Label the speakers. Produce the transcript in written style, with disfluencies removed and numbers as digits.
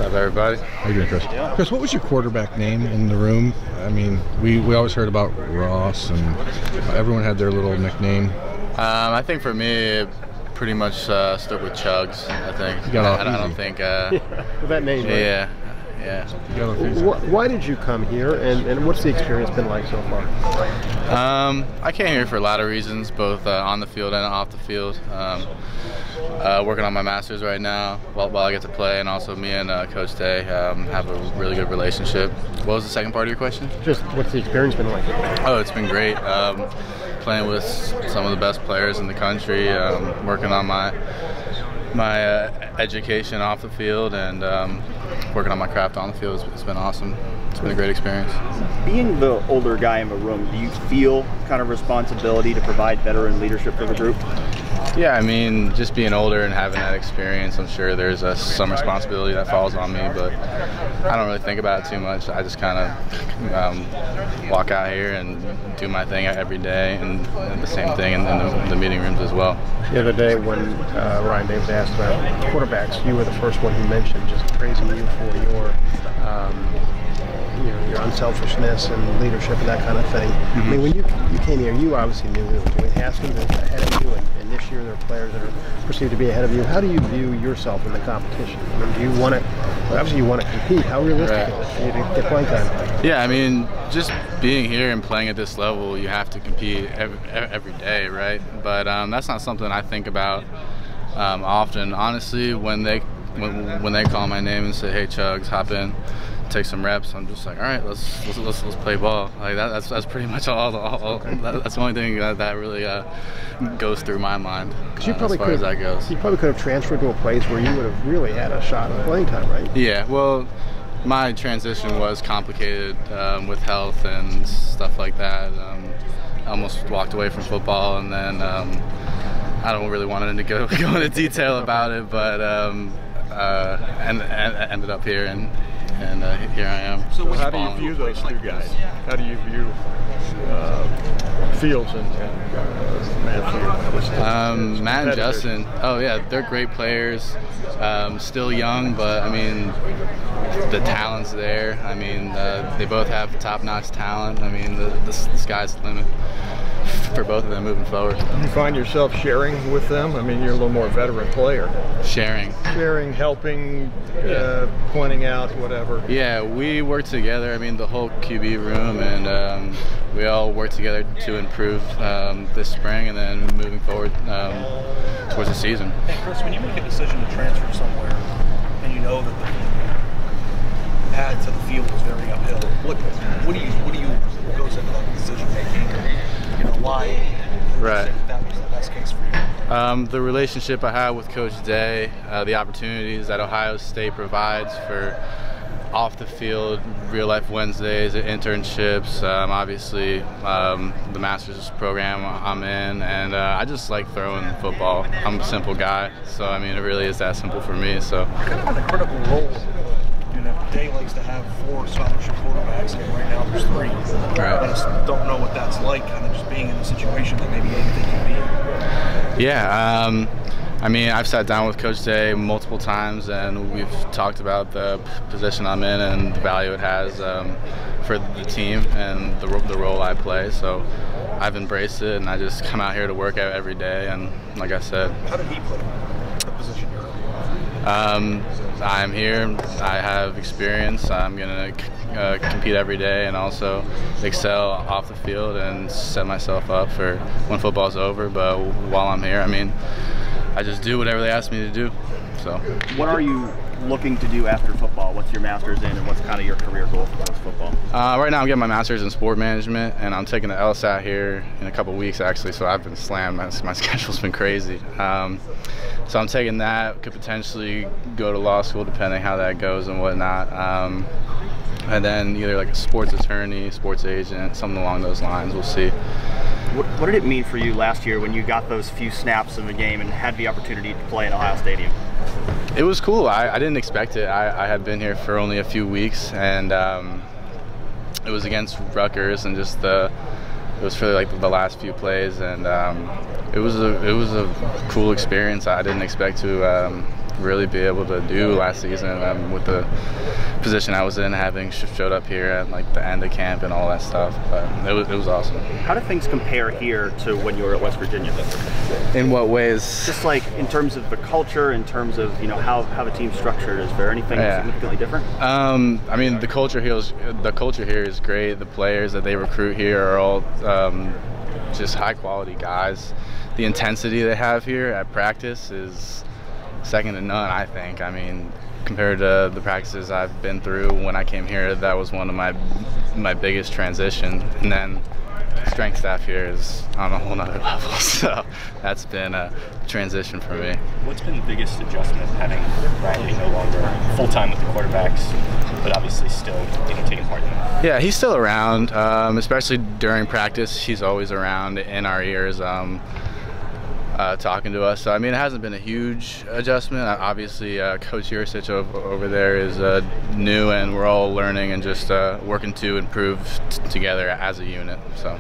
Speaker 1: up, everybody?
Speaker 2: How you doing, Chris? Yeah. Chris, what was your quarterback name in the room? I mean, we always heard about Ross, and everyone had their little nickname.
Speaker 1: I think for me, pretty much stuck with Chugs. I think. I don't think.
Speaker 3: With that name, right?
Speaker 1: Yeah.
Speaker 3: Why did you come here, and what's the experience been like so far?
Speaker 1: I came here for a lot of reasons, both on the field and off the field. Working on my master's right now while I get to play, and also me and Coach Day have a really good relationship. What was the second part of your question?
Speaker 3: Just what's the experience been like?
Speaker 1: Oh, it's been great. Playing with some of the best players in the country, working on my education off the field, and working on my craft on the field. It's been awesome. It's been a great experience.
Speaker 4: Being the older guy in the room, do you feel kind of responsibility to provide veteran leadership for the group?
Speaker 1: Yeah, I mean, just being older and having that experience, I'm sure there's some responsibility that falls on me, but I don't really think about it too much. I just kind of walk out here and do my thing every day, and the same thing in the meeting rooms as well.
Speaker 3: The other day when Ryan Day was asked about quarterbacks, you were the first one who mentioned just praising you for your unselfishness and leadership and that kind of thing. I mean, when you came here, you obviously knew there was Dwayne Haskins ahead of you, and this year there are players that are perceived to be ahead of you. How do you view yourself in the competition? I mean, do you want to, obviously you want to compete. How realistic is it for you to get playing time?
Speaker 1: Yeah, I mean, just being here and playing at this level, you have to compete every day, right? But that's not something I think about often. Honestly, when they call my name and say, "Hey, Chugs, hop in, take some reps," I'm just like, all right, let's play ball. Like that's pretty much all that's the only thing that really goes through my mind as far as that goes.
Speaker 3: You probably could have transferred to a place where you would have really had a shot at playing time, right?
Speaker 1: Yeah, well, my transition was complicated with health and stuff like that. I almost walked away from football, and then I don't really want to go into detail about it, but and ended up here, and here I am.
Speaker 5: So how do you view those two guys? How do you view Fields and Matthew?
Speaker 1: Matt and Justin, oh yeah, they're great players. Still young, but I mean, the talent's there. I mean, they both have top-notch talent. I mean, the sky's the limit for both of them moving forward.
Speaker 5: You find yourself sharing with them? I mean, you're a little more veteran player.
Speaker 1: Sharing,
Speaker 5: helping, pointing out, whatever.
Speaker 1: Yeah, we work together. I mean, the whole QB room, and we all work together to improve this spring and then moving forward towards the season.
Speaker 6: Hey, Chris, when you make a decision to transfer somewhere and you know that the path to the field is very uphill, what do you goes into that decision making? You know, why?
Speaker 1: Right.
Speaker 6: That was the best case for you.
Speaker 1: The relationship I have with Coach Day, the opportunities that Ohio State provides for off the field, real life Wednesdays, internships, obviously the master's program I'm in, and I just like throwing football. I'm a simple guy, so I mean it really is that simple for me. So
Speaker 6: kind of a critical role. You know, Day likes to have 4 scholarship quarterbacks, and right now there's 3.
Speaker 1: Right.
Speaker 6: I just don't know what that's like, kind of just being in a situation that maybe you didn't think you'd be in.
Speaker 1: Yeah, I mean, I've sat down with Coach Day multiple times, and we've talked about the position I'm in and the value it has for the team and the role I play. So I've embraced it, and I just come out here to work out every day. And like I said,
Speaker 6: how did he play the position you're in?
Speaker 1: I'm here. I have experience. I'm gonna compete every day and also excel off the field and set myself up for when football's over. But while I'm here, I mean, I just do whatever they ask me to do. So,
Speaker 4: what are you looking to do after football? What's your master's in, and what's kind of your career goal for post-football?
Speaker 1: Right now I'm getting my master's in sport management, and I'm taking the LSAT here in a couple weeks actually, so I've been slammed. My schedule's been crazy. So I'm taking that, could potentially go to law school depending how that goes and whatnot. And then either like a sports attorney, sports agent, something along those lines, we'll see.
Speaker 4: What did it mean for you last year when you got those few snaps in the game and had the opportunity to play in Ohio Stadium?
Speaker 1: It was cool. I didn't expect it. I had been here for only a few weeks, and it was against Rutgers, and just it was for like the last few plays, and it was a cool experience. I didn't expect to really be able to do last season with the position I was in, having showed up here at like the end of camp and all that stuff. But it was awesome.
Speaker 4: How do things compare here to when you were at West Virginia?
Speaker 1: In what ways?
Speaker 4: Just like in terms of the culture, in terms of how the team's structured. Is there anything significantly different?
Speaker 1: I mean, the culture here is great. The players that they recruit here are all just high quality guys. The intensity they have here at practice is second to none, I think. I mean, compared to the practices I've been through when I came here, that was one of my biggest transition. And then strength staff here is on a whole nother level, so that's been a transition for me.
Speaker 7: What's been the biggest adjustment having Riley no longer full-time with the quarterbacks, but obviously still taking part in that?
Speaker 1: Yeah, he's still around, especially during practice. He's always around in our ears, talking to us. So I mean, it hasn't been a huge adjustment. Obviously, Coach Yurcich over there is new, and we're all learning and just working to improve together as a unit. So.